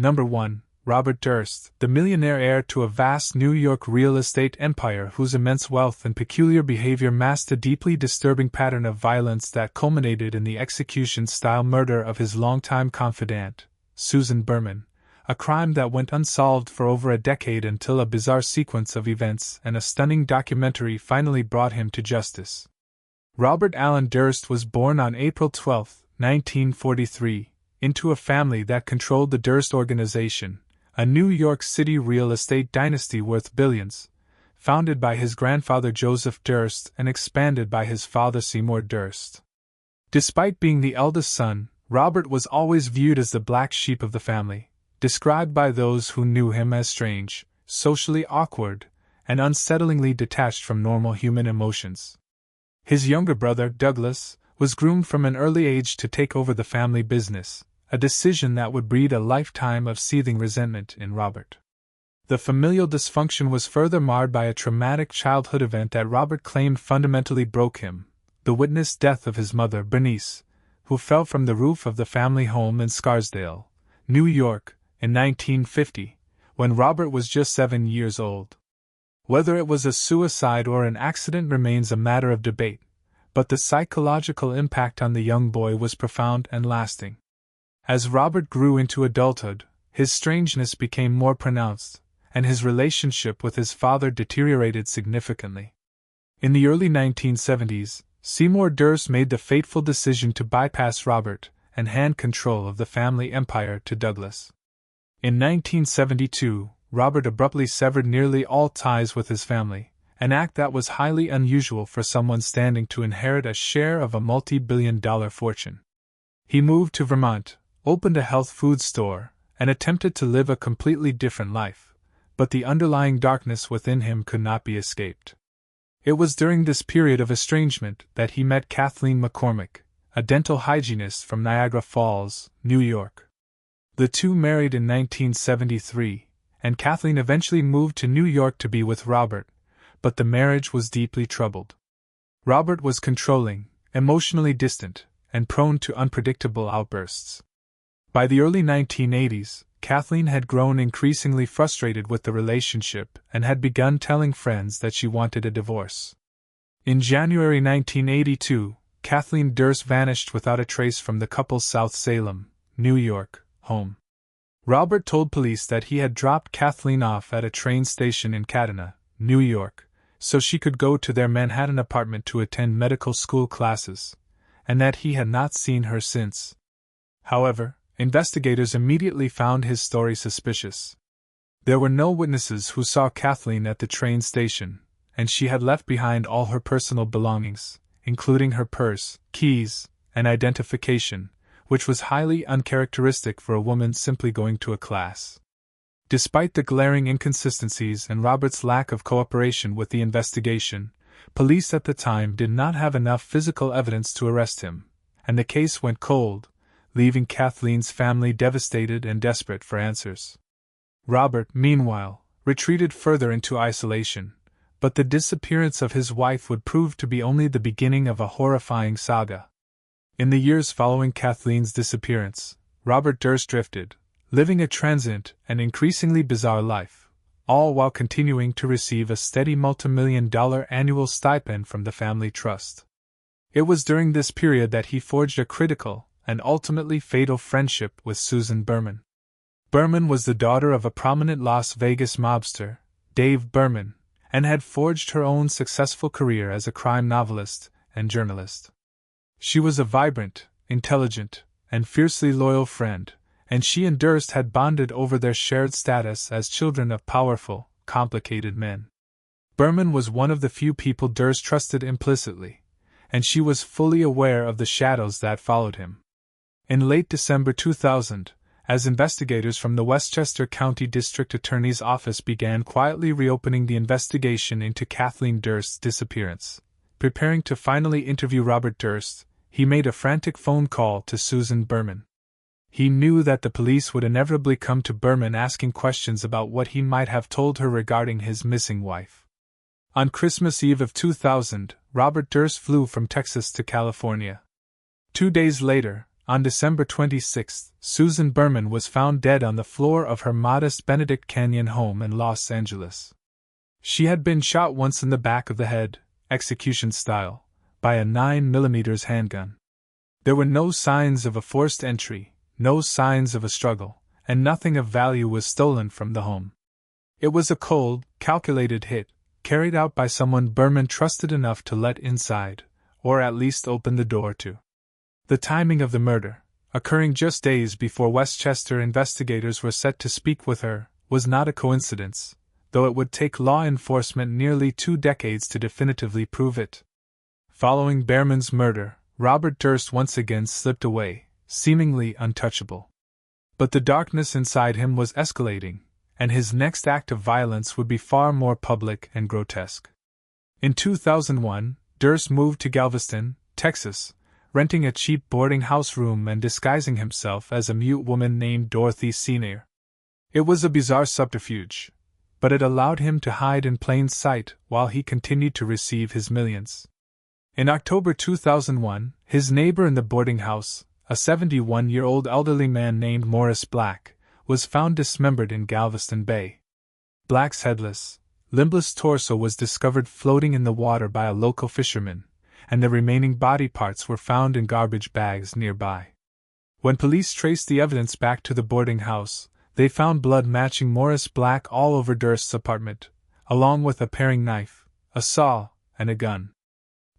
Number 1. Robert Durst, the millionaire heir to a vast New York real estate empire whose immense wealth and peculiar behavior masked a deeply disturbing pattern of violence that culminated in the execution-style murder of his longtime confidante, Susan Berman, a crime that went unsolved for over a decade until a bizarre sequence of events and a stunning documentary finally brought him to justice. Robert Allen Durst was born on April 12, 1943, into a family that controlled the Durst Organization, a New York City real estate dynasty worth billions, founded by his grandfather Joseph Durst and expanded by his father Seymour Durst. Despite being the eldest son, Robert was always viewed as the black sheep of the family, described by those who knew him as strange, socially awkward, and unsettlingly detached from normal human emotions. His younger brother, Douglas, was groomed from an early age to take over the family business, a decision that would breed a lifetime of seething resentment in Robert. The familial dysfunction was further marred by a traumatic childhood event that Robert claimed fundamentally broke him, the witnessed death of his mother, Bernice, who fell from the roof of the family home in Scarsdale, New York, in 1950, when Robert was just 7 years old. Whether it was a suicide or an accident remains a matter of debate, but the psychological impact on the young boy was profound and lasting. As Robert grew into adulthood, his strangeness became more pronounced, and his relationship with his father deteriorated significantly. In the early 1970s, Seymour Durst made the fateful decision to bypass Robert and hand control of the family empire to Douglas. In 1972, Robert abruptly severed nearly all ties with his family, an act that was highly unusual for someone standing to inherit a share of a multi-billion-dollar fortune. He moved to Vermont, opened a health food store, and attempted to live a completely different life, but the underlying darkness within him could not be escaped. It was during this period of estrangement that he met Kathleen McCormick, a dental hygienist from Niagara Falls, New York. The two married in 1973, and Kathleen eventually moved to New York to be with Robert, but the marriage was deeply troubled. Robert was controlling, emotionally distant, and prone to unpredictable outbursts. By the early 1980s, Kathleen had grown increasingly frustrated with the relationship and had begun telling friends that she wanted a divorce. In January 1982, Kathleen Durst vanished without a trace from the couple's South Salem, New York, home. Robert told police that he had dropped Kathleen off at a train station in Cadena, New York, so she could go to their Manhattan apartment to attend medical school classes, and that he had not seen her since. However, investigators immediately found his story suspicious. There were no witnesses who saw Kathleen at the train station, and she had left behind all her personal belongings, including her purse, keys, and identification, which was highly uncharacteristic for a woman simply going to a class. Despite the glaring inconsistencies and Robert's lack of cooperation with the investigation, police at the time did not have enough physical evidence to arrest him, and the case went cold, leaving Kathleen's family devastated and desperate for answers. Robert, meanwhile, retreated further into isolation, but the disappearance of his wife would prove to be only the beginning of a horrifying saga. In the years following Kathleen's disappearance, Robert Durst drifted, living a transient and increasingly bizarre life, all while continuing to receive a steady multimillion-dollar annual stipend from the family trust. It was during this period that he forged a critical and ultimately fatal friendship with Susan Berman. Berman was the daughter of a prominent Las Vegas mobster, Dave Berman, and had forged her own successful career as a crime novelist and journalist. She was a vibrant, intelligent, and fiercely loyal friend, and she and Durst had bonded over their shared status as children of powerful, complicated men. Berman was one of the few people Durst trusted implicitly, and she was fully aware of the shadows that followed him. In late December 2000, as investigators from the Westchester County District Attorney's Office began quietly reopening the investigation into Kathleen Durst's disappearance, preparing to finally interview Robert Durst, he made a frantic phone call to Susan Berman. He knew that the police would inevitably come to Berman asking questions about what he might have told her regarding his missing wife. On Christmas Eve of 2000, Robert Durst flew from Texas to California. 2 days later, On December 26, Susan Berman was found dead on the floor of her modest Benedict Canyon home in Los Angeles. She had been shot once in the back of the head, execution style, by a 9mm handgun. There were no signs of a forced entry, no signs of a struggle, and nothing of value was stolen from the home. It was a cold, calculated hit, carried out by someone Berman trusted enough to let inside, or at least open the door to. The timing of the murder, occurring just days before Westchester investigators were set to speak with her, was not a coincidence, though it would take law enforcement nearly 2 decades to definitively prove it. Following Berman's murder, Robert Durst once again slipped away, seemingly untouchable. But the darkness inside him was escalating, and his next act of violence would be far more public and grotesque. In 2001, Durst moved to Galveston, Texas, renting a cheap boarding house room and disguising himself as a mute woman named Dorothy Senior. It was a bizarre subterfuge, but it allowed him to hide in plain sight while he continued to receive his millions. In October 2001, his neighbor in the boarding house, a 71-year-old elderly man named Morris Black, was found dismembered in Galveston Bay. Black's headless, limbless torso was discovered floating in the water by a local fisherman, and the remaining body parts were found in garbage bags nearby. When police traced the evidence back to the boarding house, they found blood matching Morris Black all over Durst's apartment, along with a paring knife, a saw, and a gun.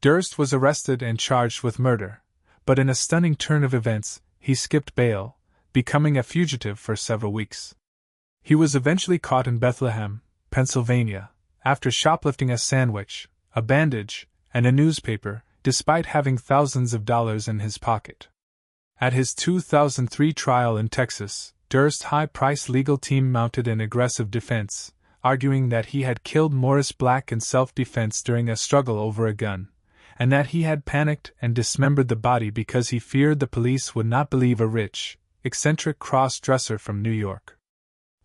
Durst was arrested and charged with murder, but in a stunning turn of events, he skipped bail, becoming a fugitive for several weeks. He was eventually caught in Bethlehem, Pennsylvania, after shoplifting a sandwich, a bandage, and a newspaper, despite having thousands of dollars in his pocket. At his 2003 trial in Texas, Durst's high-priced legal team mounted an aggressive defense, arguing that he had killed Morris Black in self-defense during a struggle over a gun, and that he had panicked and dismembered the body because he feared the police would not believe a rich, eccentric cross-dresser from New York.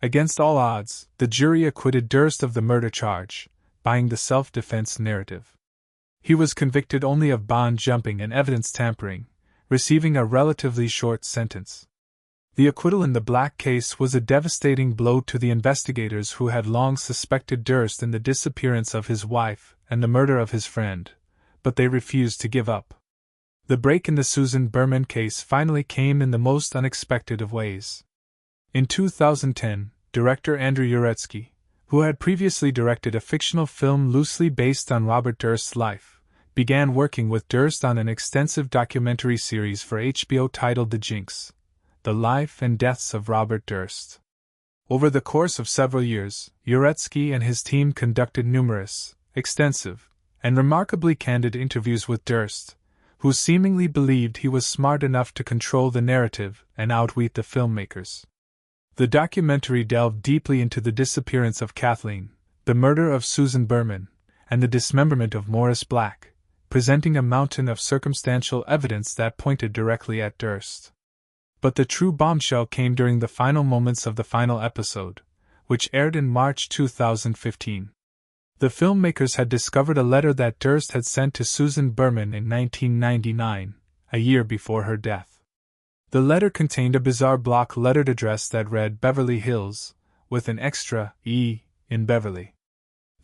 Against all odds, the jury acquitted Durst of the murder charge, buying the self-defense narrative. He was convicted only of bond jumping and evidence tampering, receiving a relatively short sentence. The acquittal in the Black case was a devastating blow to the investigators who had long suspected Durst in the disappearance of his wife and the murder of his friend, but they refused to give up. The break in the Susan Berman case finally came in the most unexpected of ways. In 2010, director Andrew Uretsky, who had previously directed a fictional film loosely based on Robert Durst's life, began working with Durst on an extensive documentary series for HBO titled The Jinx: The Life and Deaths of Robert Durst. Over the course of several years, Uretsky and his team conducted numerous, extensive, and remarkably candid interviews with Durst, who seemingly believed he was smart enough to control the narrative and outwit the filmmakers. The documentary delved deeply into the disappearance of Kathleen, the murder of Susan Berman, and the dismemberment of Morris Black, presenting a mountain of circumstantial evidence that pointed directly at Durst. But the true bombshell came during the final moments of the final episode, which aired in March 2015. The filmmakers had discovered a letter that Durst had sent to Susan Berman in 1999, a year before her death. The letter contained a bizarre block-lettered address that read Beverly Hills, with an extra E in Beverly.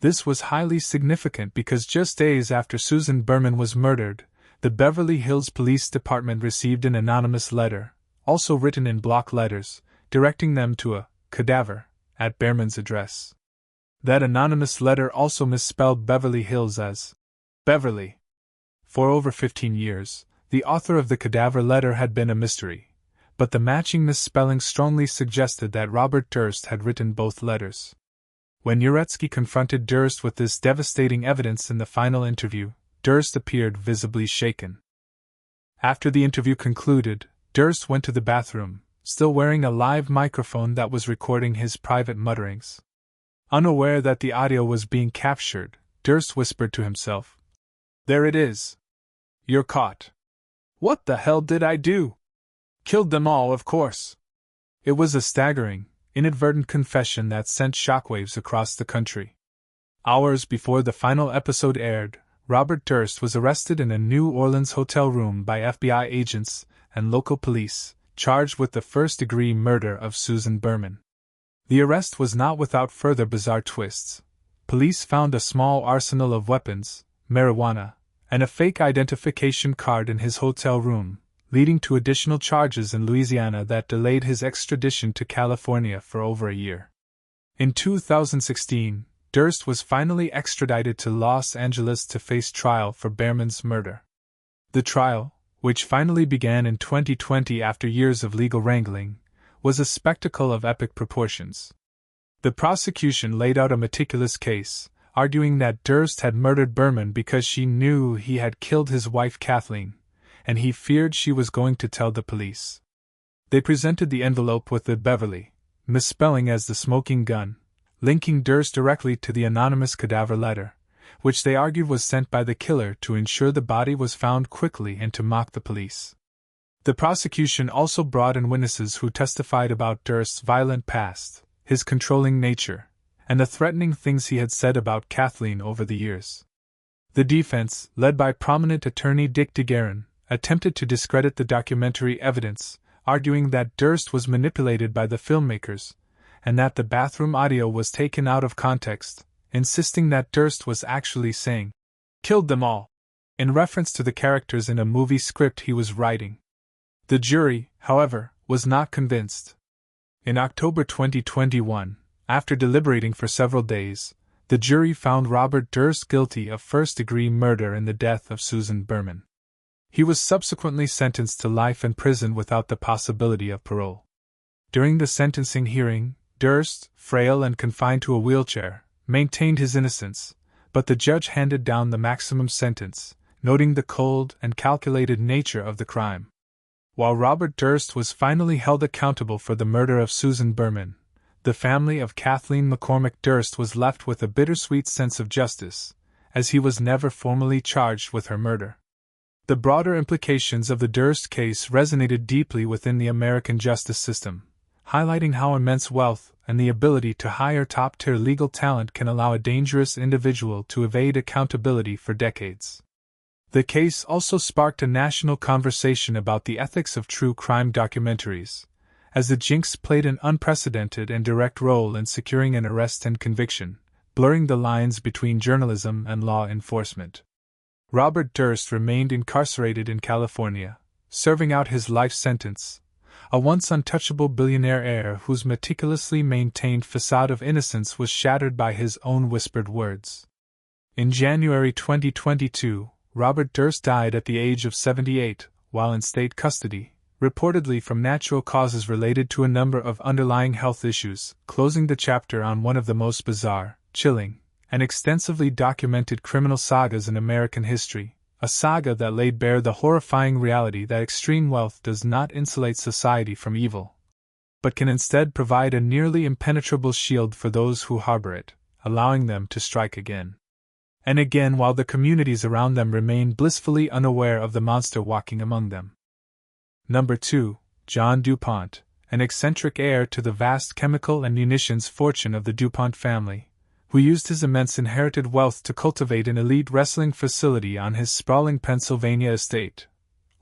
This was highly significant because just days after Susan Berman was murdered, the Beverly Hills Police Department received an anonymous letter, also written in block letters, directing them to a cadaver at Berman's address. That anonymous letter also misspelled Beverly Hills as Beverly. For over 15 years, the author of the cadaver letter had been a mystery, but the matching misspelling strongly suggested that Robert Durst had written both letters. When Uretsky confronted Durst with this devastating evidence in the final interview, Durst appeared visibly shaken. After the interview concluded, Durst went to the bathroom, still wearing a live microphone that was recording his private mutterings. Unaware that the audio was being captured, Durst whispered to himself, "There it is. You're caught. What the hell did I do? Killed them all, of course." It was a staggering, inadvertent confession that sent shockwaves across the country. Hours before the final episode aired, Robert Durst was arrested in a New Orleans hotel room by FBI agents and local police, charged with the first-degree murder of Susan Berman. The arrest was not without further bizarre twists. Police found a small arsenal of weapons, marijuana, and a fake identification card in his hotel room, leading to additional charges in Louisiana that delayed his extradition to California for over a year. In 2016, Durst was finally extradited to Los Angeles to face trial for Berman's murder. The trial, which finally began in 2020 after years of legal wrangling, was a spectacle of epic proportions. The prosecution laid out a meticulous case, arguing that Durst had murdered Berman because she knew he had killed his wife Kathleen, and he feared she was going to tell the police. They presented the envelope with the Beverly, misspelling as the smoking gun, linking Durst directly to the anonymous cadaver letter, which they argued was sent by the killer to ensure the body was found quickly and to mock the police. The prosecution also brought in witnesses who testified about Durst's violent past, his controlling nature, and the threatening things he had said about Kathleen over the years. The defense, led by prominent attorney Dick DeGuerin, attempted to discredit the documentary evidence, arguing that Durst was manipulated by the filmmakers, and that the bathroom audio was taken out of context, insisting that Durst was actually saying, "Killed them all," in reference to the characters in a movie script he was writing. The jury, however, was not convinced. In October 2021, after deliberating for several days, the jury found Robert Durst guilty of first-degree murder in the death of Susan Berman. He was subsequently sentenced to life in prison without the possibility of parole. During the sentencing hearing, Durst, frail and confined to a wheelchair, maintained his innocence, but the judge handed down the maximum sentence, noting the cold and calculated nature of the crime. While Robert Durst was finally held accountable for the murder of Susan Berman, the family of Kathleen McCormick Durst was left with a bittersweet sense of justice, as he was never formally charged with her murder. The broader implications of the Durst case resonated deeply within the American justice system, highlighting how immense wealth and the ability to hire top-tier legal talent can allow a dangerous individual to evade accountability for decades. The case also sparked a national conversation about the ethics of true crime documentaries, as the Jinx played an unprecedented and direct role in securing an arrest and conviction, blurring the lines between journalism and law enforcement. Robert Durst remained incarcerated in California, serving out his life sentence, a once untouchable billionaire heir whose meticulously maintained facade of innocence was shattered by his own whispered words. In January 2022, Robert Durst died at the age of 78, while in state custody, reportedly from natural causes related to a number of underlying health issues, closing the chapter on one of the most bizarre, chilling, and extensively documented criminal sagas in American history, a saga that laid bare the horrifying reality that extreme wealth does not insulate society from evil, but can instead provide a nearly impenetrable shield for those who harbor it, allowing them to strike again and again while the communities around them remain blissfully unaware of the monster walking among them. Number 2. John DuPont, an eccentric heir to the vast chemical and munitions fortune of the DuPont family, who used his immense inherited wealth to cultivate an elite wrestling facility on his sprawling Pennsylvania estate,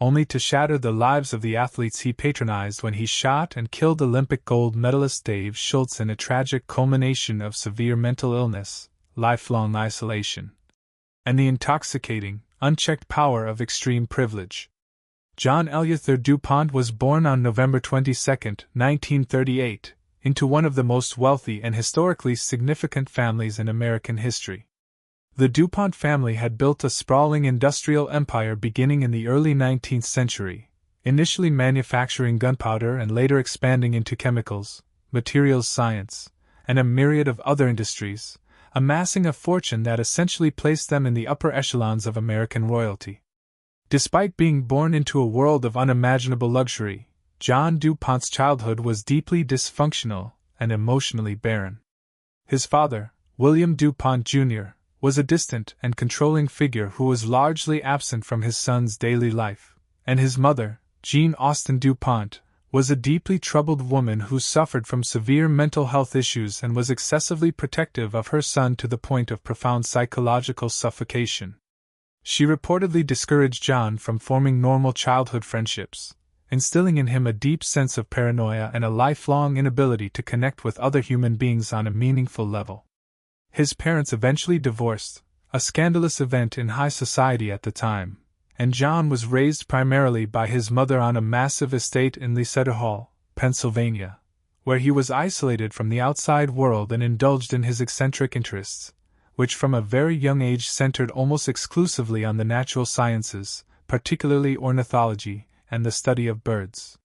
only to shatter the lives of the athletes he patronized when he shot and killed Olympic gold medalist Dave Schultz in a tragic culmination of severe mental illness, lifelong isolation, and the intoxicating, unchecked power of extreme privilege. John Eleuther DuPont was born on November 22, 1938, into one of the most wealthy and historically significant families in American history. The DuPont family had built a sprawling industrial empire beginning in the early 19th century, initially manufacturing gunpowder and later expanding into chemicals, materials science, and a myriad of other industries, amassing a fortune that essentially placed them in the upper echelons of American royalty. Despite being born into a world of unimaginable luxury, John DuPont's childhood was deeply dysfunctional and emotionally barren. His father, William DuPont Jr., was a distant and controlling figure who was largely absent from his son's daily life, and his mother, Jean Austen DuPont, was a deeply troubled woman who suffered from severe mental health issues and was excessively protective of her son to the point of profound psychological suffocation. She reportedly discouraged John from forming normal childhood friendships, instilling in him a deep sense of paranoia and a lifelong inability to connect with other human beings on a meaningful level. His parents eventually divorced, a scandalous event in high society at the time, and John was raised primarily by his mother on a massive estate in Leicester Hall, Pennsylvania, where he was isolated from the outside world and indulged in his eccentric interests, which from a very young age centered almost exclusively on the natural sciences, particularly ornithology and the study of birds.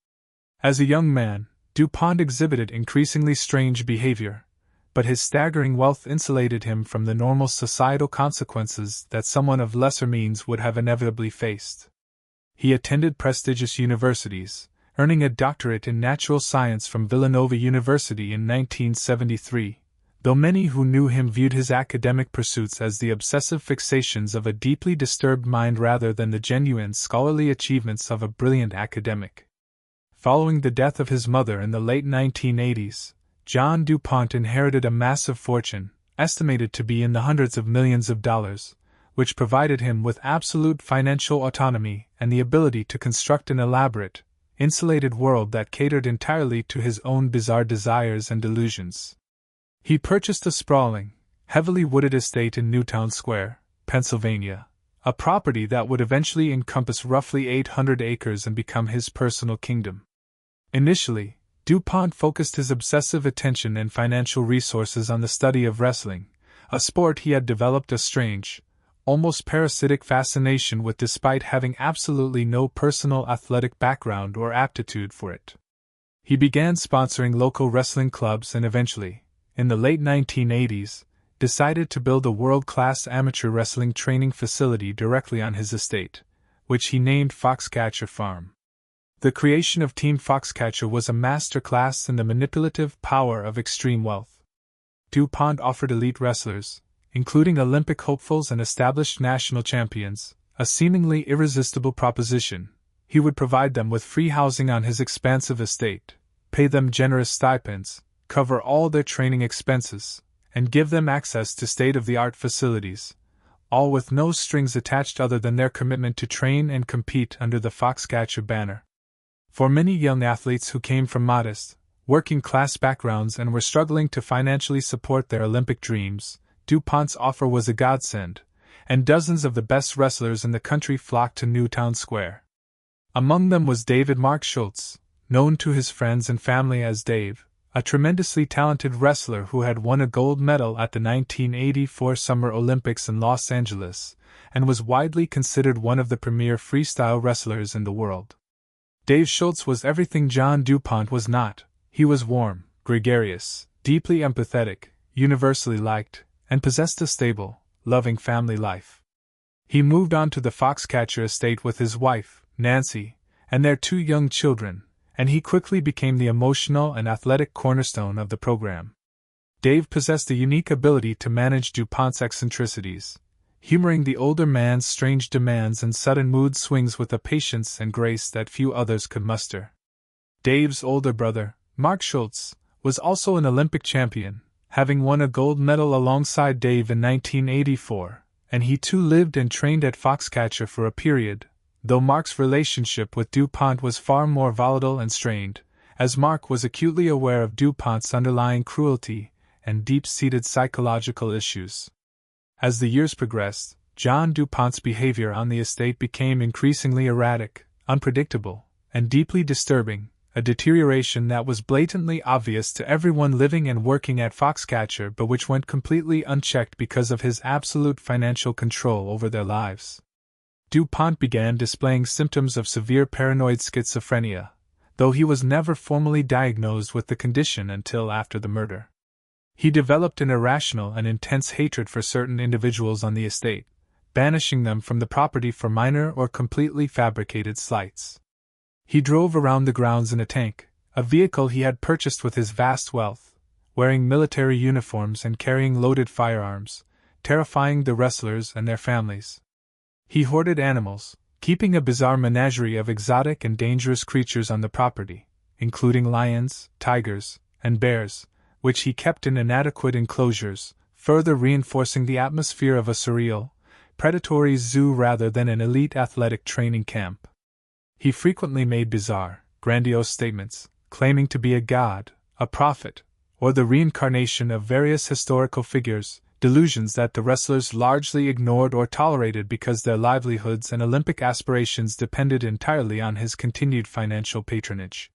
As a young man, DuPont exhibited increasingly strange behavior, but his staggering wealth insulated him from the normal societal consequences that someone of lesser means would have inevitably faced. He attended prestigious universities, earning a doctorate in natural science from Villanova University in 1973, though many who knew him viewed his academic pursuits as the obsessive fixations of a deeply disturbed mind rather than the genuine scholarly achievements of a brilliant academic. Following the death of his mother in the late 1980s, John DuPont inherited a massive fortune, estimated to be in the hundreds of millions of dollars, which provided him with absolute financial autonomy and the ability to construct an elaborate, insulated world that catered entirely to his own bizarre desires and delusions. He purchased a sprawling, heavily wooded estate in Newtown Square, Pennsylvania, a property that would eventually encompass roughly 800 acres and become his personal kingdom. Initially, DuPont focused his obsessive attention and financial resources on the study of wrestling, a sport he had developed a strange, almost parasitic fascination with despite having absolutely no personal athletic background or aptitude for it. He began sponsoring local wrestling clubs and eventually, in the late 1980s, decided to build a world-class amateur wrestling training facility directly on his estate, which he named Foxcatcher Farm. The creation of Team Foxcatcher was a masterclass in the manipulative power of extreme wealth. DuPont offered elite wrestlers, including Olympic hopefuls and established national champions, a seemingly irresistible proposition. He would provide them with free housing on his expansive estate, pay them generous stipends, cover all their training expenses, and give them access to state-of-the-art facilities, all with no strings attached other than their commitment to train and compete under the Foxcatcher banner. For many young athletes who came from modest, working-class backgrounds and were struggling to financially support their Olympic dreams, DuPont's offer was a godsend, and dozens of the best wrestlers in the country flocked to Newtown Square. Among them was David Mark Schultz, known to his friends and family as Dave, a tremendously talented wrestler who had won a gold medal at the 1984 Summer Olympics in Los Angeles, and was widely considered one of the premier freestyle wrestlers in the world. Dave Schultz was everything John DuPont was not. He was warm, gregarious, deeply empathetic, universally liked, and possessed a stable, loving family life. He moved on to the Foxcatcher estate with his wife, Nancy, and their 2 young children, and he quickly became the emotional and athletic cornerstone of the program. Dave possessed a unique ability to manage DuPont's eccentricities, humoring the older man's strange demands and sudden mood swings with a patience and grace that few others could muster. Dave's older brother, Mark Schultz, was also an Olympic champion, having won a gold medal alongside Dave in 1984, and he too lived and trained at Foxcatcher for a period, though Mark's relationship with DuPont was far more volatile and strained, as Mark was acutely aware of DuPont's underlying cruelty and deep-seated psychological issues. As the years progressed, John DuPont's behavior on the estate became increasingly erratic, unpredictable, and deeply disturbing, a deterioration that was blatantly obvious to everyone living and working at Foxcatcher but which went completely unchecked because of his absolute financial control over their lives. DuPont began displaying symptoms of severe paranoid schizophrenia, though he was never formally diagnosed with the condition until after the murder. He developed an irrational and intense hatred for certain individuals on the estate, banishing them from the property for minor or completely fabricated slights. He drove around the grounds in a tank, a vehicle he had purchased with his vast wealth, wearing military uniforms and carrying loaded firearms, terrifying the wrestlers and their families. He hoarded animals, keeping a bizarre menagerie of exotic and dangerous creatures on the property, including lions, tigers, and bears, which he kept in inadequate enclosures, further reinforcing the atmosphere of a surreal, predatory zoo rather than an elite athletic training camp. He frequently made bizarre, grandiose statements, claiming to be a god, a prophet, or the reincarnation of various historical figures, delusions that the wrestlers largely ignored or tolerated because their livelihoods and Olympic aspirations depended entirely on his continued financial patronage.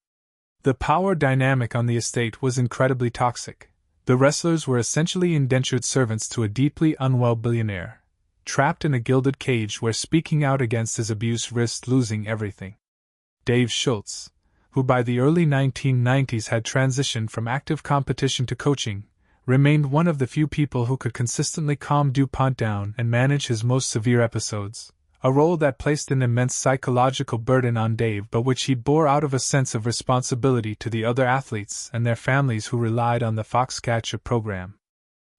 The power dynamic on the estate was incredibly toxic. The wrestlers were essentially indentured servants to a deeply unwell billionaire, trapped in a gilded cage where speaking out against his abuse risked losing everything. Dave Schultz, who by the early 1990s had transitioned from active competition to coaching, remained one of the few people who could consistently calm DuPont down and manage his most severe episodes, a role that placed an immense psychological burden on Dave but which he bore out of a sense of responsibility to the other athletes and their families who relied on the Foxcatcher program.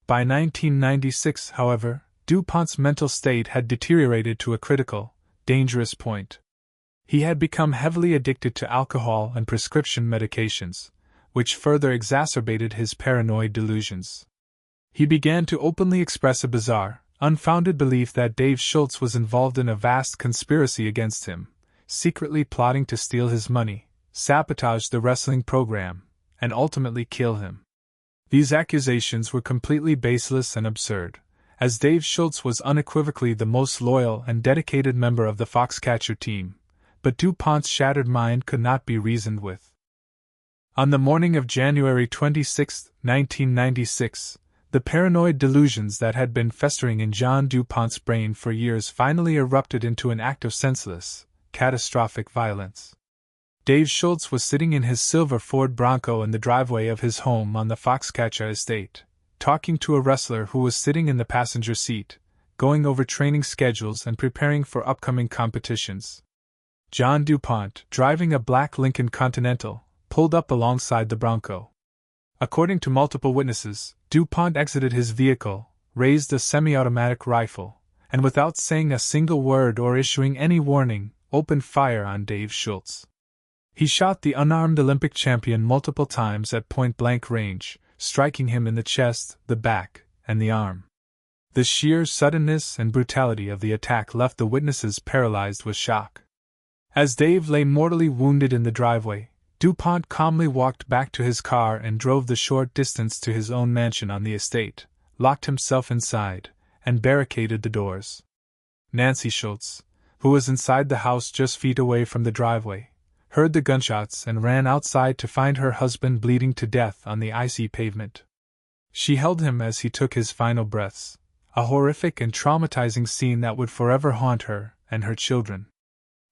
By 1996, however, DuPont's mental state had deteriorated to a critical, dangerous point. He had become heavily addicted to alcohol and prescription medications, which further exacerbated his paranoid delusions. He began to openly express a bizarre, unfounded belief that Dave Schultz was involved in a vast conspiracy against him, secretly plotting to steal his money, sabotage the wrestling program, and ultimately kill him. These accusations were completely baseless and absurd, as Dave Schultz was unequivocally the most loyal and dedicated member of the Foxcatcher team, but DuPont's shattered mind could not be reasoned with. On the morning of January 26, 1996, the paranoid delusions that had been festering in John DuPont's brain for years finally erupted into an act of senseless, catastrophic violence. Dave Schultz was sitting in his silver Ford Bronco in the driveway of his home on the Foxcatcher estate, talking to a wrestler who was sitting in the passenger seat, going over training schedules and preparing for upcoming competitions. John DuPont, driving a black Lincoln Continental, pulled up alongside the Bronco. According to multiple witnesses, DuPont exited his vehicle, raised a semi-automatic rifle, and without saying a single word or issuing any warning, opened fire on Dave Schultz. He shot the unarmed Olympic champion multiple times at point-blank range, striking him in the chest, the back, and the arm. The sheer suddenness and brutality of the attack left the witnesses paralyzed with shock. As Dave lay mortally wounded in the driveway, DuPont calmly walked back to his car and drove the short distance to his own mansion on the estate, locked himself inside, and barricaded the doors. Nancy Schultz, who was inside the house just feet away from the driveway, heard the gunshots and ran outside to find her husband bleeding to death on the icy pavement. She held him as he took his final breaths, a horrific and traumatizing scene that would forever haunt her and her children.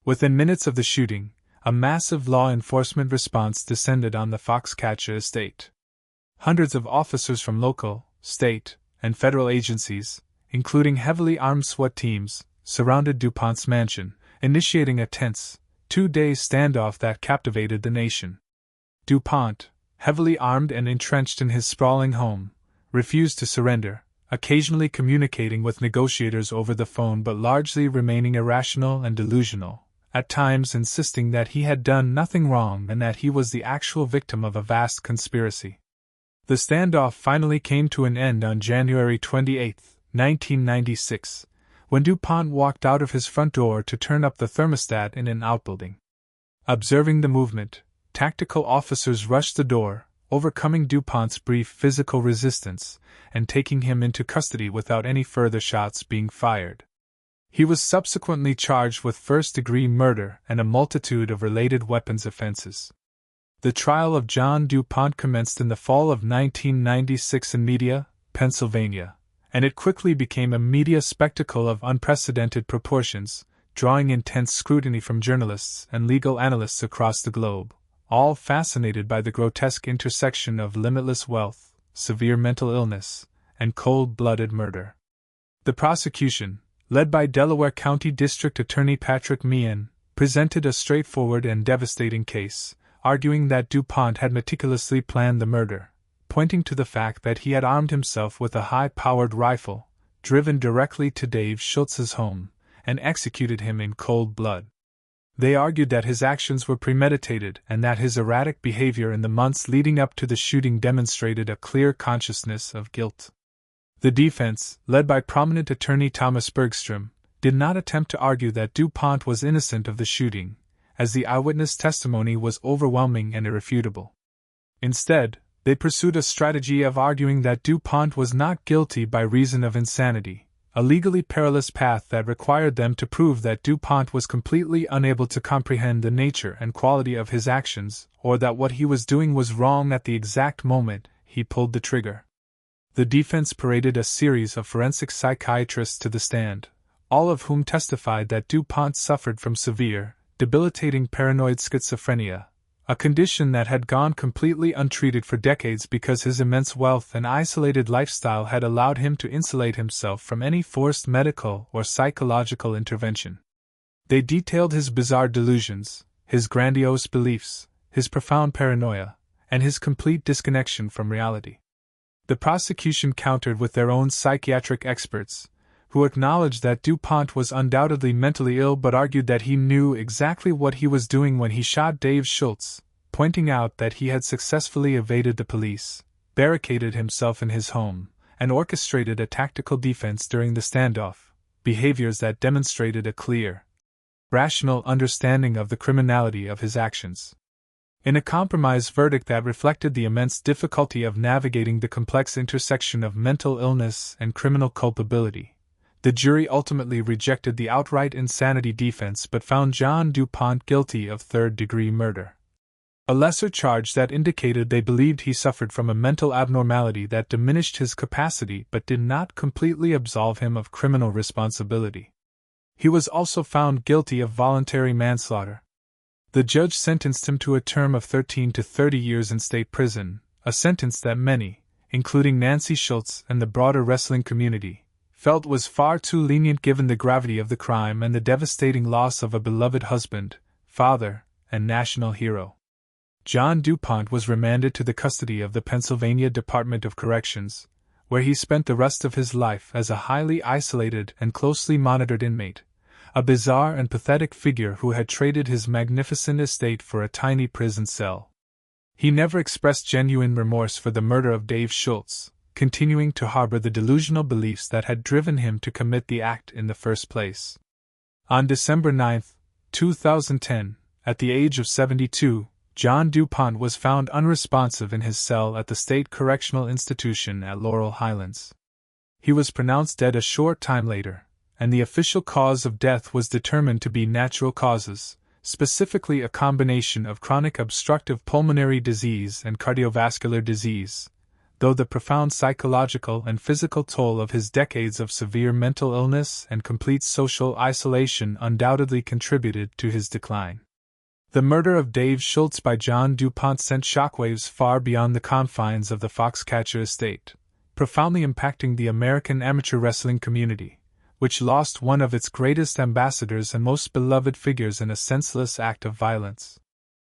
Within minutes of the shooting, a massive law enforcement response descended on the Foxcatcher estate. Hundreds of officers from local, state, and federal agencies, including heavily armed SWAT teams, surrounded DuPont's mansion, initiating a tense, 2-day standoff that captivated the nation. DuPont, heavily armed and entrenched in his sprawling home, refused to surrender, occasionally communicating with negotiators over the phone but largely remaining irrational and delusional, at times insisting that he had done nothing wrong and that he was the actual victim of a vast conspiracy. The standoff finally came to an end on January 28, 1996, when DuPont walked out of his front door to turn up the thermostat in an outbuilding. Observing the movement, tactical officers rushed the door, overcoming DuPont's brief physical resistance, and taking him into custody without any further shots being fired. He was subsequently charged with first-degree murder and a multitude of related weapons offenses. The trial of John DuPont commenced in the fall of 1996 in Media, Pennsylvania, and it quickly became a media spectacle of unprecedented proportions, drawing intense scrutiny from journalists and legal analysts across the globe, all fascinated by the grotesque intersection of limitless wealth, severe mental illness, and cold-blooded murder. The prosecution, led by Delaware County District Attorney Patrick Meehan, presented a straightforward and devastating case, arguing that DuPont had meticulously planned the murder, pointing to the fact that he had armed himself with a high-powered rifle, driven directly to Dave Schultz's home, and executed him in cold blood. They argued that his actions were premeditated and that his erratic behavior in the months leading up to the shooting demonstrated a clear consciousness of guilt. The defense, led by prominent attorney Thomas Bergstrom, did not attempt to argue that DuPont was innocent of the shooting, as the eyewitness testimony was overwhelming and irrefutable. Instead, they pursued a strategy of arguing that DuPont was not guilty by reason of insanity, a legally perilous path that required them to prove that DuPont was completely unable to comprehend the nature and quality of his actions, or that what he was doing was wrong at the exact moment he pulled the trigger. The defense paraded a series of forensic psychiatrists to the stand, all of whom testified that DuPont suffered from severe, debilitating paranoid schizophrenia, a condition that had gone completely untreated for decades because his immense wealth and isolated lifestyle had allowed him to insulate himself from any forced medical or psychological intervention. They detailed his bizarre delusions, his grandiose beliefs, his profound paranoia, and his complete disconnection from reality. The prosecution countered with their own psychiatric experts, who acknowledged that DuPont was undoubtedly mentally ill but argued that he knew exactly what he was doing when he shot Dave Schultz, pointing out that he had successfully evaded the police, barricaded himself in his home, and orchestrated a tactical defense during the standoff, behaviors that demonstrated a clear, rational understanding of the criminality of his actions. In a compromise verdict that reflected the immense difficulty of navigating the complex intersection of mental illness and criminal culpability, the jury ultimately rejected the outright insanity defense but found John DuPont guilty of third-degree murder, a lesser charge that indicated they believed he suffered from a mental abnormality that diminished his capacity but did not completely absolve him of criminal responsibility. He was also found guilty of voluntary manslaughter. The judge sentenced him to a term of 13 to 30 years in state prison, a sentence that many, including Nancy Schultz and the broader wrestling community, felt was far too lenient given the gravity of the crime and the devastating loss of a beloved husband, father, and national hero. John DuPont was remanded to the custody of the Pennsylvania Department of Corrections, where he spent the rest of his life as a highly isolated and closely monitored inmate, a bizarre and pathetic figure who had traded his magnificent estate for a tiny prison cell. He never expressed genuine remorse for the murder of Dave Schultz, continuing to harbor the delusional beliefs that had driven him to commit the act in the first place. On December 9, 2010, at the age of 72, John DuPont was found unresponsive in his cell at the State Correctional Institution at Laurel Highlands. He was pronounced dead a short time later, and the official cause of death was determined to be natural causes, specifically a combination of chronic obstructive pulmonary disease and cardiovascular disease, though the profound psychological and physical toll of his decades of severe mental illness and complete social isolation undoubtedly contributed to his decline. The murder of Dave Schultz by John DuPont sent shockwaves far beyond the confines of the Foxcatcher estate, profoundly impacting the American amateur wrestling community, which lost one of its greatest ambassadors and most beloved figures in a senseless act of violence.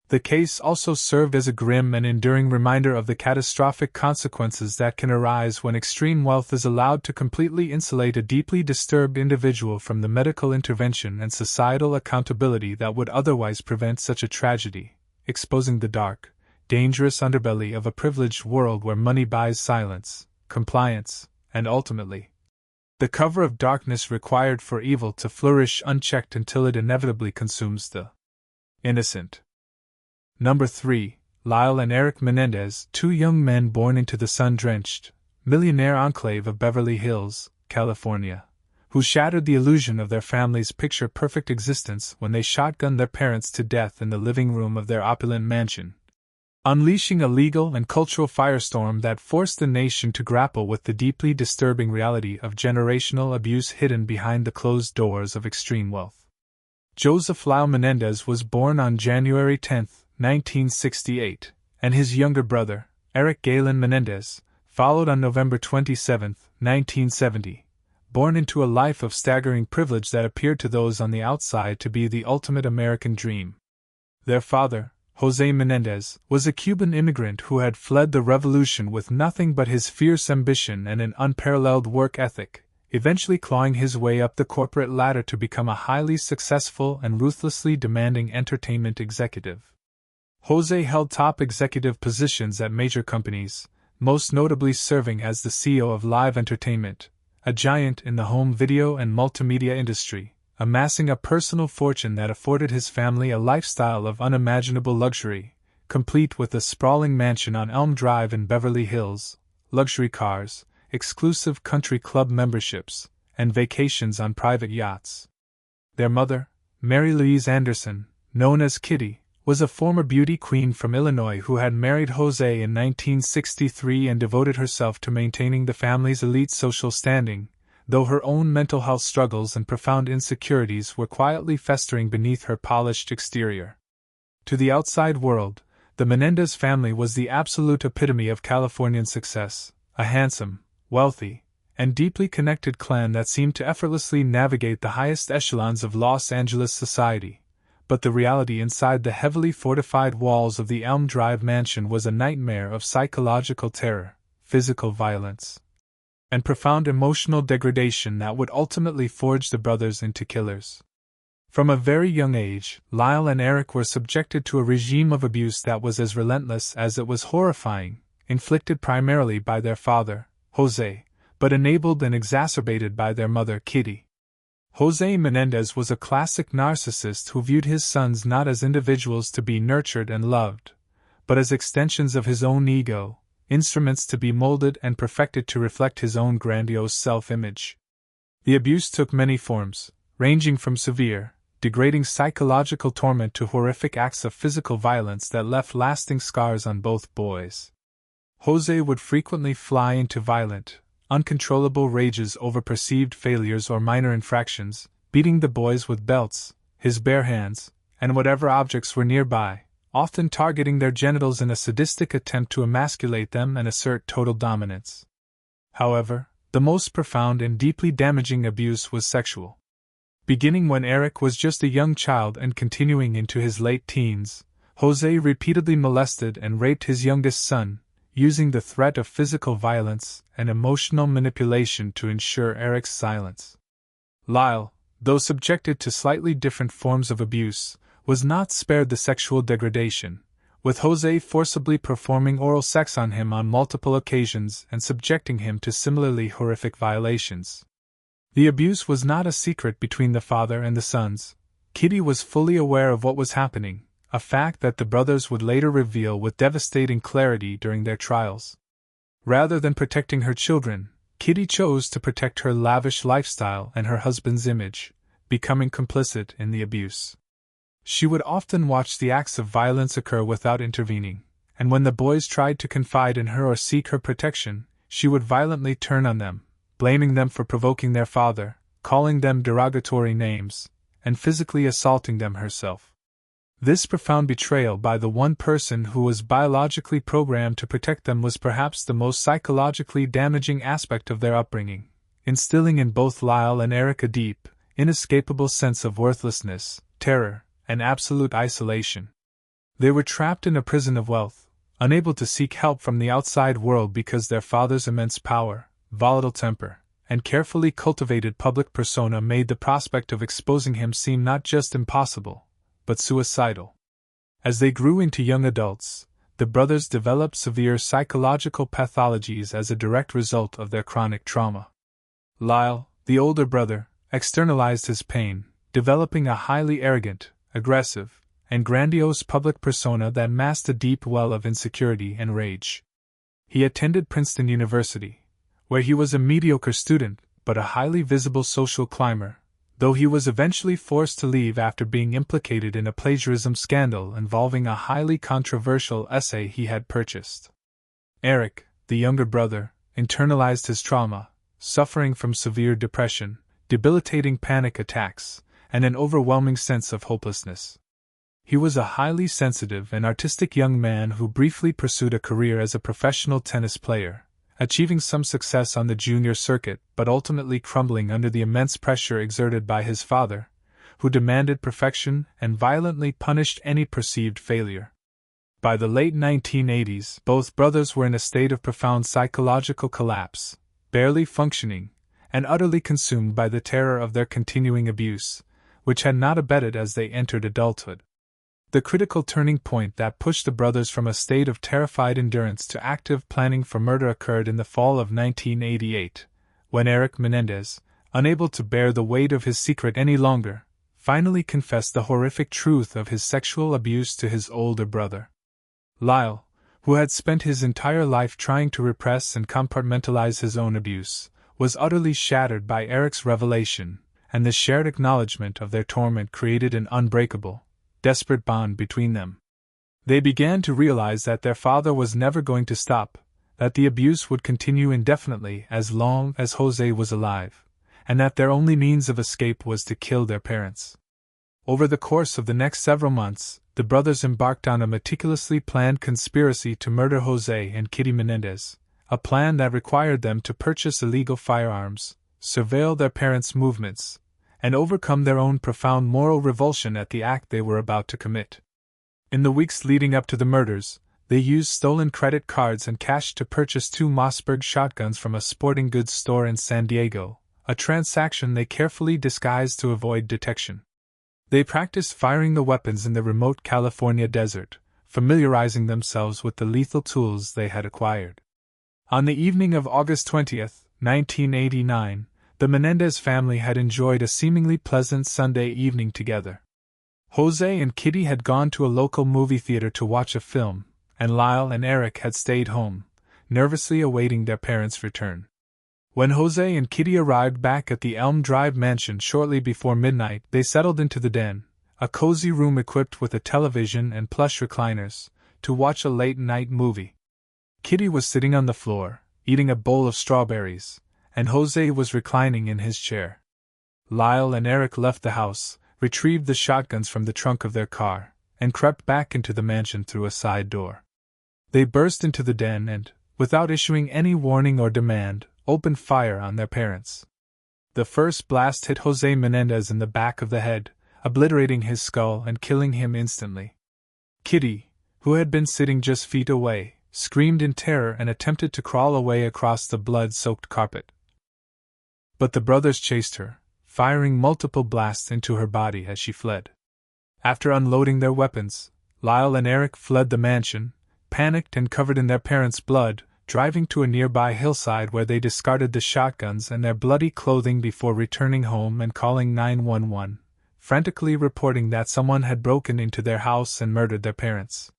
The case also served as a grim and enduring reminder of the catastrophic consequences that can arise when extreme wealth is allowed to completely insulate a deeply disturbed individual from the medical intervention and societal accountability that would otherwise prevent such a tragedy, exposing the dark, dangerous underbelly of a privileged world where money buys silence, compliance, and ultimately, the cover of darkness required for evil to flourish unchecked until it inevitably consumes the innocent. Number 3. Lyle and Eric Menendez, two young men born into the sun-drenched, millionaire enclave of Beverly Hills, California, who shattered the illusion of their family's picture-perfect existence when they shotgunned their parents to death in the living room of their opulent mansion, unleashing a legal and cultural firestorm that forced the nation to grapple with the deeply disturbing reality of generational abuse hidden behind the closed doors of extreme wealth. Joseph Lyle Menendez was born on January 10, 1968, and his younger brother, Eric Galen Menendez, followed on November 27, 1970, born into a life of staggering privilege that appeared to those on the outside to be the ultimate American dream. Their father, José Menendez, was a Cuban immigrant who had fled the revolution with nothing but his fierce ambition and an unparalleled work ethic, eventually clawing his way up the corporate ladder to become a highly successful and ruthlessly demanding entertainment executive. Jose held top executive positions at major companies, most notably serving as the CEO of Live Entertainment, a giant in the home video and multimedia industry, amassing a personal fortune that afforded his family a lifestyle of unimaginable luxury, complete with a sprawling mansion on Elm Drive in Beverly Hills, luxury cars, exclusive country club memberships, and vacations on private yachts. Their mother, Mary Louise Anderson, known as Kitty, was a former beauty queen from Illinois who had married Jose in 1963 and devoted herself to maintaining the family's elite social standing, though her own mental health struggles and profound insecurities were quietly festering beneath her polished exterior. To the outside world, the Menendez family was the absolute epitome of Californian success, a handsome, wealthy, and deeply connected clan that seemed to effortlessly navigate the highest echelons of Los Angeles society. But the reality inside the heavily fortified walls of the Elm Drive mansion was a nightmare of psychological terror, physical violence, and profound emotional degradation that would ultimately forge the brothers into killers. From a very young age, Lyle and Eric were subjected to a regime of abuse that was as relentless as it was horrifying, inflicted primarily by their father, Jose, but enabled and exacerbated by their mother, Kitty. Jose Menendez was a classic narcissist who viewed his sons not as individuals to be nurtured and loved, but as extensions of his own ego, instruments to be molded and perfected to reflect his own grandiose self-image. The abuse took many forms, ranging from severe, degrading psychological torment to horrific acts of physical violence that left lasting scars on both boys. Jose would frequently fly into violent, uncontrollable rages over perceived failures or minor infractions, beating the boys with belts, his bare hands, and whatever objects were nearby, often targeting their genitals in a sadistic attempt to emasculate them and assert total dominance. However, the most profound and deeply damaging abuse was sexual. Beginning when Eric was just a young child and continuing into his late teens, Jose repeatedly molested and raped his youngest son, using the threat of physical violence and emotional manipulation to ensure Eric's silence. Lyle, though subjected to slightly different forms of abuse, was not spared the sexual degradation, with Jose forcibly performing oral sex on him on multiple occasions and subjecting him to similarly horrific violations. The abuse was not a secret between the father and the sons. Kitty was fully aware of what was happening, a fact that the brothers would later reveal with devastating clarity during their trials. Rather than protecting her children, Kitty chose to protect her lavish lifestyle and her husband's image, becoming complicit in the abuse. She would often watch the acts of violence occur without intervening, and when the boys tried to confide in her or seek her protection, she would violently turn on them, blaming them for provoking their father, calling them derogatory names, and physically assaulting them herself. This profound betrayal by the one person who was biologically programmed to protect them was perhaps the most psychologically damaging aspect of their upbringing, instilling in both Lyle and Eric a deep, inescapable sense of worthlessness, terror, and absolute isolation. They were trapped in a prison of wealth, unable to seek help from the outside world because their father's immense power, volatile temper, and carefully cultivated public persona made the prospect of exposing him seem not just impossible, but suicidal. As they grew into young adults, the brothers developed severe psychological pathologies as a direct result of their chronic trauma. Lyle, the older brother, externalized his pain, developing a highly arrogant, aggressive, and grandiose public persona that masked a deep well of insecurity and rage. He attended Princeton University, where he was a mediocre student but a highly visible social climber, though he was eventually forced to leave after being implicated in a plagiarism scandal involving a highly controversial essay he had purchased. Eric, the younger brother, internalized his trauma, suffering from severe depression, debilitating panic attacks, and an overwhelming sense of hopelessness. He was a highly sensitive and artistic young man who briefly pursued a career as a professional tennis player, achieving some success on the junior circuit but ultimately crumbling under the immense pressure exerted by his father, who demanded perfection and violently punished any perceived failure. By the late 1980s, both brothers were in a state of profound psychological collapse, barely functioning, and utterly consumed by the terror of their continuing abuse, which had not abated as they entered adulthood. The critical turning point that pushed the brothers from a state of terrified endurance to active planning for murder occurred in the fall of 1988, when Eric Menendez, unable to bear the weight of his secret any longer, finally confessed the horrific truth of his sexual abuse to his older brother. Lyle, who had spent his entire life trying to repress and compartmentalize his own abuse, was utterly shattered by Eric's revelation, and the shared acknowledgement of their torment created an unbreakable, desperate bond between them. They began to realize that their father was never going to stop, that the abuse would continue indefinitely as long as Jose was alive, and that their only means of escape was to kill their parents. Over the course of the next several months, the brothers embarked on a meticulously planned conspiracy to murder Jose and Kitty Menendez, a plan that required them to purchase illegal firearms, surveil their parents' movements, and overcome their own profound moral revulsion at the act they were about to commit. In the weeks leading up to the murders, they used stolen credit cards and cash to purchase 2 Mossberg shotguns from a sporting goods store in San Diego, a transaction they carefully disguised to avoid detection. They practiced firing the weapons in the remote California desert, familiarizing themselves with the lethal tools they had acquired. On the evening of August 20, 1989, the Menendez family had enjoyed a seemingly pleasant Sunday evening together. Jose and Kitty had gone to a local movie theater to watch a film, and Lyle and Eric had stayed home, nervously awaiting their parents' return. When Jose and Kitty arrived back at the Elm Drive mansion shortly before midnight, they settled into the den, a cozy room equipped with a television and plush recliners, to watch a late-night movie. Kitty was sitting on the floor, eating a bowl of strawberries, and Jose was reclining in his chair. Lyle and Eric left the house, retrieved the shotguns from the trunk of their car, and crept back into the mansion through a side door. They burst into the den and, without issuing any warning or demand, opened fire on their parents. The first blast hit Jose Menendez in the back of the head, obliterating his skull and killing him instantly. Kitty, who had been sitting just feet away, screamed in terror and attempted to crawl away across the blood-soaked carpet. But the brothers chased her, firing multiple blasts into her body as she fled. After unloading their weapons, Lyle and Eric fled the mansion, panicked and covered in their parents' blood, driving to a nearby hillside where they discarded the shotguns and their bloody clothing before returning home and calling 911, frantically reporting that someone had broken into their house and murdered their parents.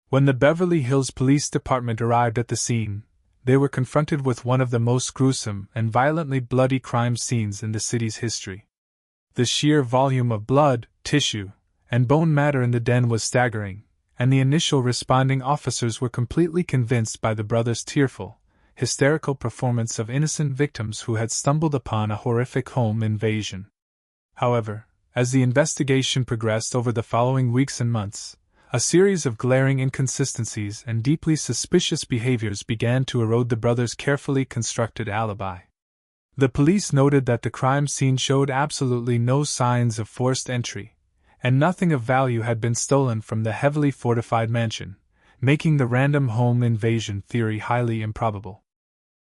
When the Beverly Hills Police Department arrived at the scene, they were confronted with one of the most gruesome and violently bloody crime scenes in the city's history. The sheer volume of blood, tissue, and bone matter in the den was staggering, and the initial responding officers were completely convinced by the brothers' tearful, hysterical performance of innocent victims who had stumbled upon a horrific home invasion. However, as the investigation progressed over the following weeks and months, a series of glaring inconsistencies and deeply suspicious behaviors began to erode the brothers' carefully constructed alibi. The police noted that the crime scene showed absolutely no signs of forced entry, and nothing of value had been stolen from the heavily fortified mansion, making the random home invasion theory highly improbable.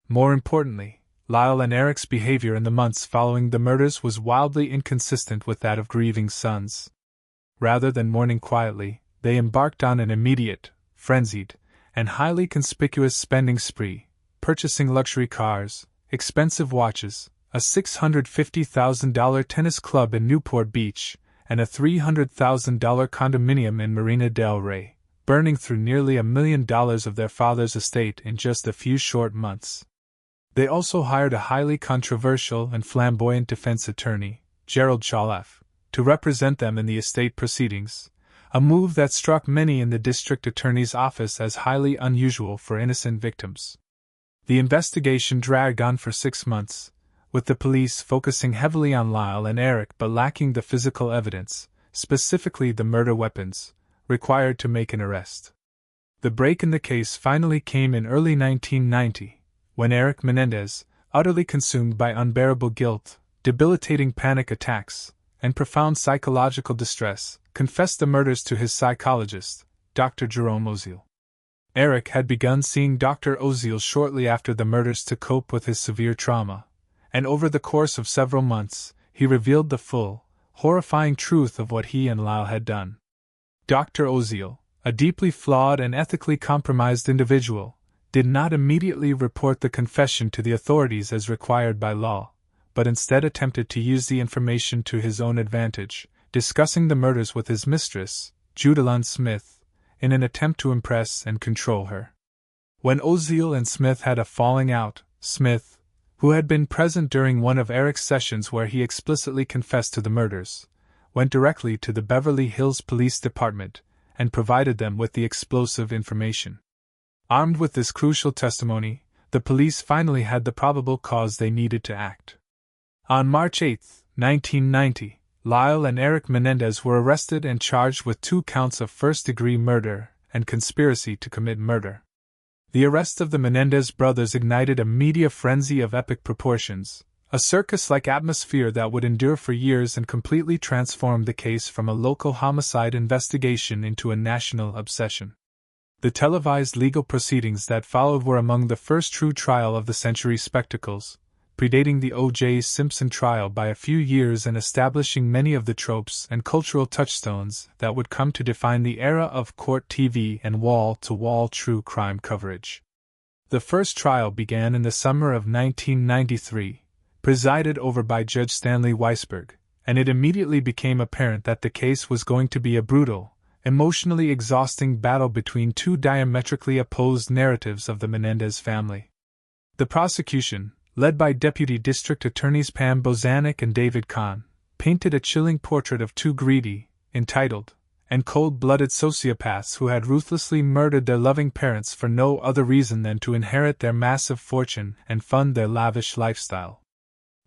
More importantly, Lyle and Eric's behavior in the months following the murders was wildly inconsistent with that of grieving sons. Rather than mourning quietly, they embarked on an immediate, frenzied, and highly conspicuous spending spree, purchasing luxury cars, expensive watches, a $650,000 tennis club in Newport Beach, and a $300,000 condominium in Marina del Rey, burning through nearly $1 million of their father's estate in just a few short months. They also hired a highly controversial and flamboyant defense attorney, Gerald Chalef, to represent them in the estate proceedings, a move that struck many in the district attorney's office as highly unusual for innocent victims. The investigation dragged on for 6 months, with the police focusing heavily on Lyle and Eric but lacking the physical evidence, specifically the murder weapons, required to make an arrest. The break in the case finally came in early 1990, when Eric Menendez, utterly consumed by unbearable guilt, debilitating panic attacks, and profound psychological distress, confessed the murders to his psychologist, Dr. Jerome Oziel. Eric had begun seeing Dr. Oziel shortly after the murders to cope with his severe trauma, and over the course of several months, he revealed the full, horrifying truth of what he and Lyle had done. Dr. Oziel, a deeply flawed and ethically compromised individual, did not immediately report the confession to the authorities as required by law, but instead attempted to use the information to his own advantage, discussing the murders with his mistress, Judalyn Smith, in an attempt to impress and control her. When Oziel and Smith had a falling out, Smith, who had been present during one of Eric's sessions where he explicitly confessed to the murders, went directly to the Beverly Hills Police Department and provided them with the explosive information. Armed with this crucial testimony, the police finally had the probable cause they needed to act. On March 8, 1990, Lyle and Eric Menendez were arrested and charged with 2 counts of first-degree murder and conspiracy to commit murder. The arrest of the Menendez brothers ignited a media frenzy of epic proportions, a circus-like atmosphere that would endure for years and completely transform the case from a local homicide investigation into a national obsession. The televised legal proceedings that followed were among the first true trial of the century spectacles, predating the O.J. Simpson trial by a few years and establishing many of the tropes and cultural touchstones that would come to define the era of court TV and wall-to-wall true crime coverage. The first trial began in the summer of 1993, presided over by Judge Stanley Weisberg, and it immediately became apparent that the case was going to be a brutal, emotionally exhausting battle between 2 diametrically opposed narratives of the Menendez family. The prosecution, led by Deputy District Attorneys Pam Bozanik and David Kahn, painted a chilling portrait of 2 greedy, entitled, and cold-blooded sociopaths who had ruthlessly murdered their loving parents for no other reason than to inherit their massive fortune and fund their lavish lifestyle.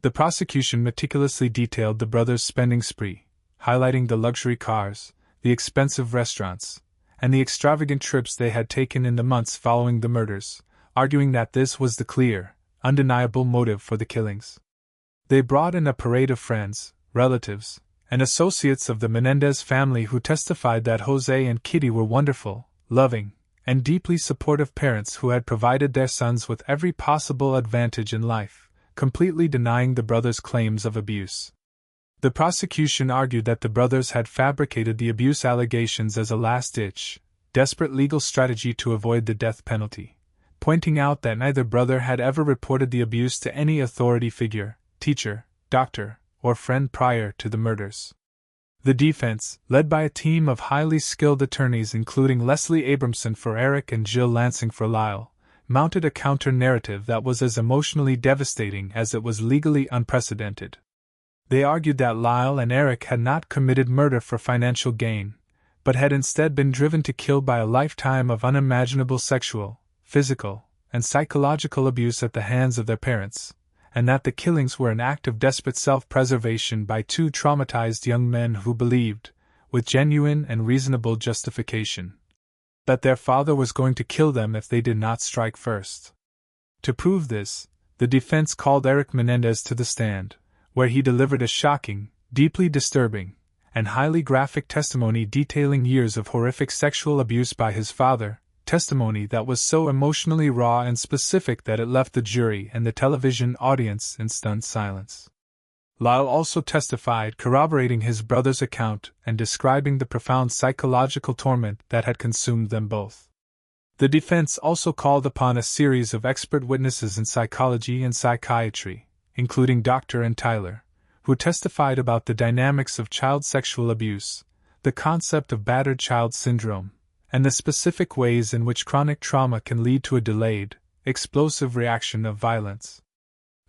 The prosecution meticulously detailed the brothers' spending spree, highlighting the luxury cars, the expensive restaurants, and the extravagant trips they had taken in the months following the murders, arguing that this was the clear, undeniable motive for the killings. They brought in a parade of friends, relatives, and associates of the Menendez family who testified that Jose and Kitty were wonderful, loving, and deeply supportive parents who had provided their sons with every possible advantage in life, completely denying the brothers' claims of abuse. The prosecution argued that the brothers had fabricated the abuse allegations as a last-ditch, desperate legal strategy to avoid the death penalty, pointing out that neither brother had ever reported the abuse to any authority figure, teacher, doctor, or friend prior to the murders. The defense, led by a team of highly skilled attorneys including Leslie Abramson for Eric and Jill Lansing for Lyle, mounted a counter-narrative that was as emotionally devastating as it was legally unprecedented. They argued that Lyle and Eric had not committed murder for financial gain, but had instead been driven to kill by a lifetime of unimaginable sexual, physical, and psychological abuse at the hands of their parents, and that the killings were an act of desperate self-preservation by 2 traumatized young men who believed, with genuine and reasonable justification, that their father was going to kill them if they did not strike first. To prove this, the defense called Eric Menendez to the stand, where he delivered a shocking, deeply disturbing, and highly graphic testimony detailing years of horrific sexual abuse by his father, testimony that was so emotionally raw and specific that it left the jury and the television audience in stunned silence. Lyle also testified, corroborating his brother's account and describing the profound psychological torment that had consumed them both. The defense also called upon a series of expert witnesses in psychology and psychiatry, including Dr. and Tyler, who testified about the dynamics of child sexual abuse, the concept of battered child syndrome, and the specific ways in which chronic trauma can lead to a delayed, explosive reaction of violence.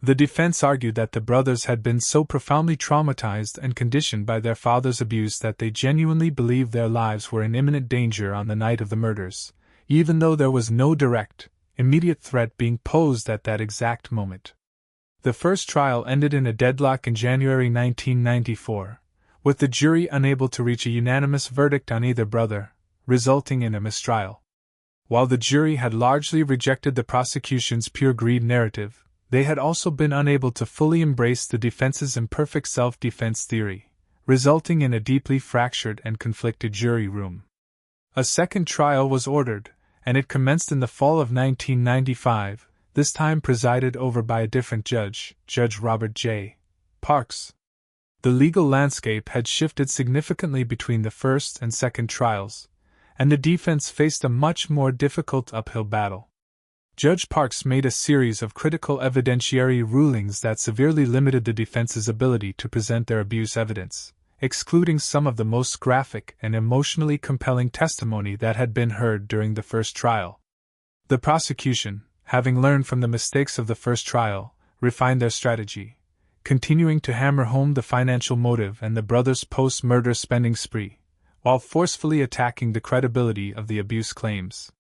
The defense argued that the brothers had been so profoundly traumatized and conditioned by their father's abuse that they genuinely believed their lives were in imminent danger on the night of the murders, even though there was no direct, immediate threat being posed at that exact moment. The first trial ended in a deadlock in January 1994, with the jury unable to reach a unanimous verdict on either brother, resulting in a mistrial. While the jury had largely rejected the prosecution's pure greed narrative, they had also been unable to fully embrace the defense's imperfect self-defense theory, resulting in a deeply fractured and conflicted jury room. A second trial was ordered, and it commenced in the fall of 1995, this time presided over by a different judge, Judge Robert J. Parks. The legal landscape had shifted significantly between the first and second trials, and the defense faced a much more difficult uphill battle. Judge Parks made a series of critical evidentiary rulings that severely limited the defense's ability to present their abuse evidence, excluding some of the most graphic and emotionally compelling testimony that had been heard during the first trial. The prosecution, having learned from the mistakes of the first trial, refined their strategy, continuing to hammer home the financial motive and the brothers' post-murder spending spree, while forcefully attacking the credibility of the abuse claims.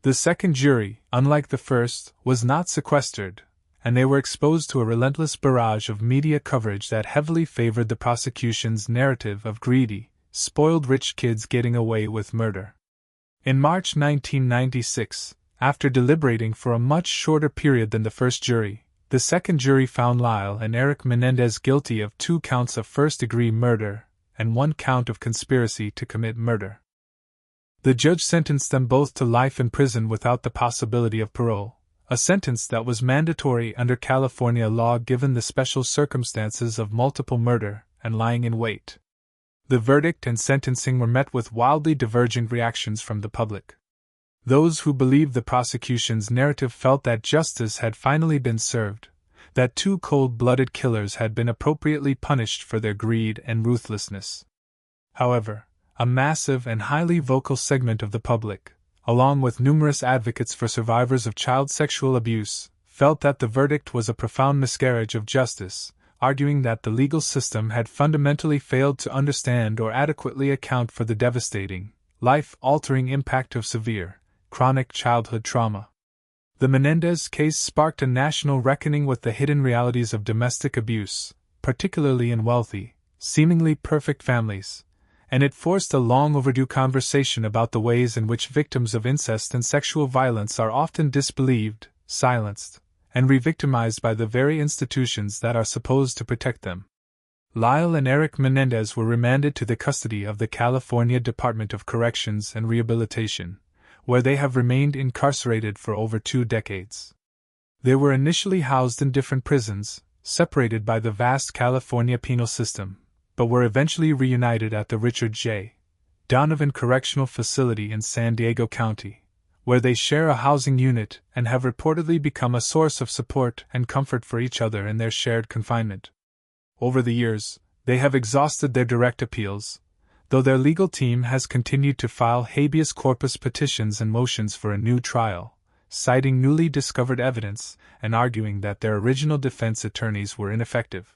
The second jury, unlike the first, was not sequestered, and they were exposed to a relentless barrage of media coverage that heavily favored the prosecution's narrative of greedy, spoiled rich kids getting away with murder. In March 1996, after deliberating for a much shorter period than the first jury, the second jury found Lyle and Eric Menendez guilty of 2 counts of first-degree murder and 1 count of conspiracy to commit murder. The judge sentenced them both to life in prison without the possibility of parole, a sentence that was mandatory under California law given the special circumstances of multiple murder and lying in wait. The verdict and sentencing were met with wildly divergent reactions from the public. Those who believed the prosecution's narrative felt that justice had finally been served, that 2 cold-blooded killers had been appropriately punished for their greed and ruthlessness. However, a massive and highly vocal segment of the public, along with numerous advocates for survivors of child sexual abuse, felt that the verdict was a profound miscarriage of justice, arguing that the legal system had fundamentally failed to understand or adequately account for the devastating, life-altering impact of severe, chronic childhood trauma. The Menendez case sparked a national reckoning with the hidden realities of domestic abuse, particularly in wealthy, seemingly perfect families, and it forced a long-overdue conversation about the ways in which victims of incest and sexual violence are often disbelieved, silenced, and re-victimized by the very institutions that are supposed to protect them. Lyle and Eric Menendez were remanded to the custody of the California Department of Corrections and Rehabilitation, where they have remained incarcerated for over 2 decades. They were initially housed in different prisons, separated by the vast California penal system, but were eventually reunited at the Richard J. Donovan Correctional Facility in San Diego County, where they share a housing unit and have reportedly become a source of support and comfort for each other in their shared confinement. Over the years, they have exhausted their direct appeals, though their legal team has continued to file habeas corpus petitions and motions for a new trial, citing newly discovered evidence and arguing that their original defense attorneys were ineffective.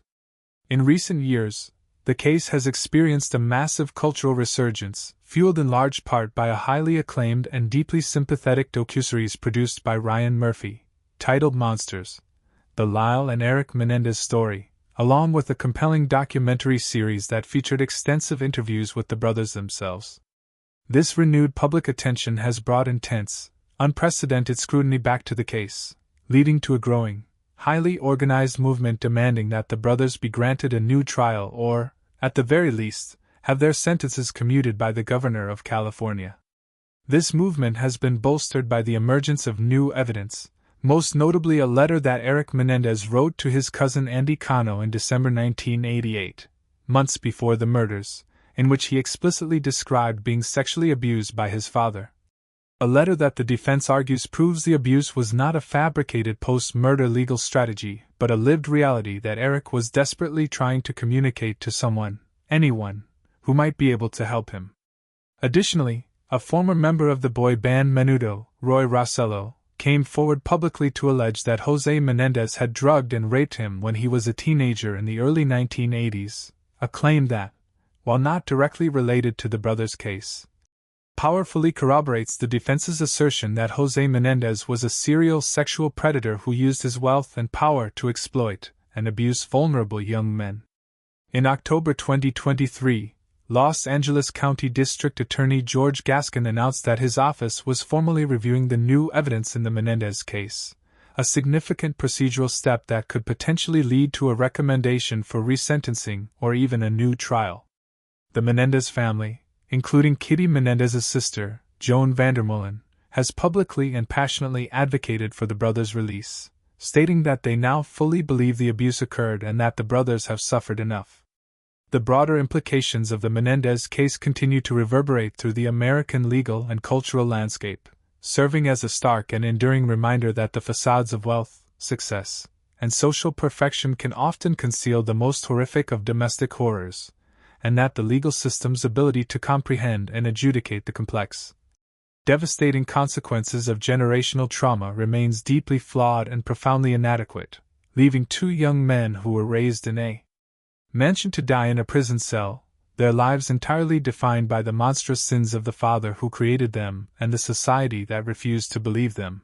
In recent years, the case has experienced a massive cultural resurgence, fueled in large part by a highly acclaimed and deeply sympathetic docuseries produced by Ryan Murphy, titled Monsters: The Lyle and Eric Menendez Story, along with a compelling documentary series that featured extensive interviews with the brothers themselves. This renewed public attention has brought intense, unprecedented scrutiny back to the case, leading to a growing, highly organized movement demanding that the brothers be granted a new trial or, at the very least, have their sentences commuted by the governor of California. This movement has been bolstered by the emergence of new evidence, most notably a letter that Eric Menendez wrote to his cousin Andy Cano in December 1988, months before the murders, in which he explicitly described being sexually abused by his father. A letter that the defense argues proves the abuse was not a fabricated post-murder legal strategy, but a lived reality that Eric was desperately trying to communicate to someone, anyone, who might be able to help him. Additionally, a former member of the boy band Menudo, Roy Rossello, came forward publicly to allege that Jose Menendez had drugged and raped him when he was a teenager in the early 1980s, a claim that, while not directly related to the brothers' case, powerfully corroborates the defense's assertion that Jose Menendez was a serial sexual predator who used his wealth and power to exploit and abuse vulnerable young men. In October 2023, Los Angeles County District Attorney George Gaskin announced that his office was formally reviewing the new evidence in the Menendez case, a significant procedural step that could potentially lead to a recommendation for resentencing or even a new trial. The Menendez family, including Kitty Menendez's sister, Joan Vandermeulen, has publicly and passionately advocated for the brothers' release, stating that they now fully believe the abuse occurred and that the brothers have suffered enough. The broader implications of the Menendez case continue to reverberate through the American legal and cultural landscape, serving as a stark and enduring reminder that the facades of wealth, success, and social perfection can often conceal the most horrific of domestic horrors, and that the legal system's ability to comprehend and adjudicate the complex, devastating consequences of generational trauma remains deeply flawed and profoundly inadequate, leaving two young men who were raised in a mansion to die in a prison cell, their lives entirely defined by the monstrous sins of the father who created them and the society that refused to believe them.